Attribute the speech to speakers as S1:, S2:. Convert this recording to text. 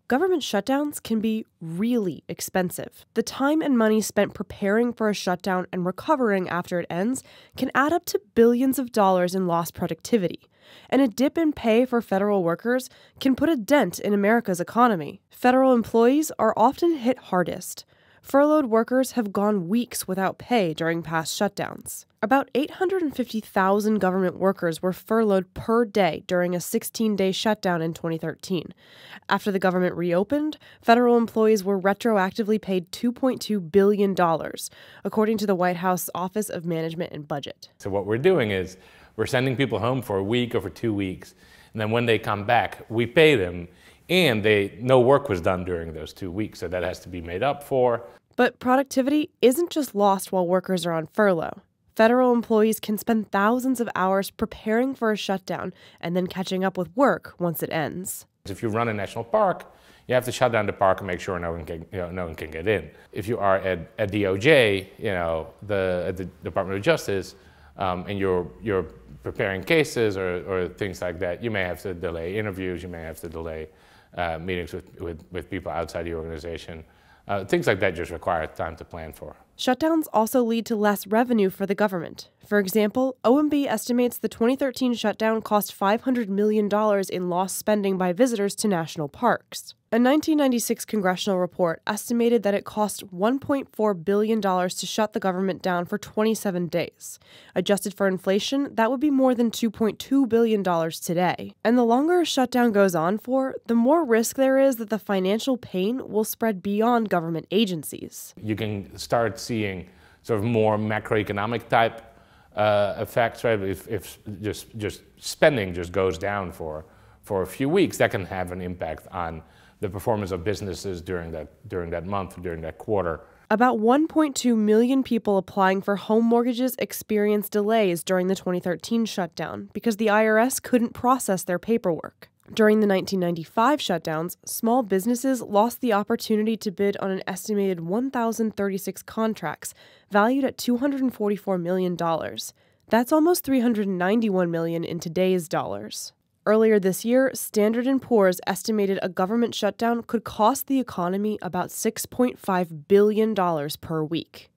S1: Government shutdowns can be really expensive. The time and money spent preparing for a shutdown and recovering after it ends can add up to billions of dollars in lost productivity. And a dip in pay for federal workers can put a dent in America's economy. Federal employees are often hit hardest. Furloughed workers have gone weeks without pay during past shutdowns. About 850,000 government workers were furloughed per day during a 16-day shutdown in 2013. After the government reopened, federal employees were retroactively paid $2.2 billion, according to the White House Office of Management and Budget.
S2: So what we're doing is we're sending people home for a week or for 2 weeks, and then when they come back, we pay them, and no work was done during those 2 weeks, so that has to be made up for.
S1: But productivity isn't just lost while workers are on furlough. Federal employees can spend thousands of hours preparing for a shutdown and then catching up with work once it ends.
S2: If you run a national park, you have to shut down the park and make sure no one can get in. If you are at DOJ, the Department of Justice, and you're preparing cases or things like that, you may have to delay interviews, you may have to delay meetings with people outside the organization. Things like that just require time to plan for.
S1: Shutdowns also lead to less revenue for the government. For example, OMB estimates the 2013 shutdown cost $500 million in lost spending by visitors to national parks. A 1996 congressional report estimated that it cost $1.4 billion to shut the government down for 27 days. Adjusted for inflation, that would be more than $2.2 billion today. And the longer a shutdown goes on for, the more risk there is that the financial pain will spread beyond government agencies.
S2: You can start seeing sort of more macroeconomic type effects, right? If just spending just goes down for a few weeks, that can have an impact on the performance of businesses during that month, during that quarter.
S1: About 1.2 million people applying for home mortgages experienced delays during the 2013 shutdown because the IRS couldn't process their paperwork. During the 1995 shutdowns, small businesses lost the opportunity to bid on an estimated 1,036 contracts, valued at $244 million. That's almost $391 million in today's dollars. Earlier this year, Standard & Poor's estimated a government shutdown could cost the economy about $6.5 billion per week.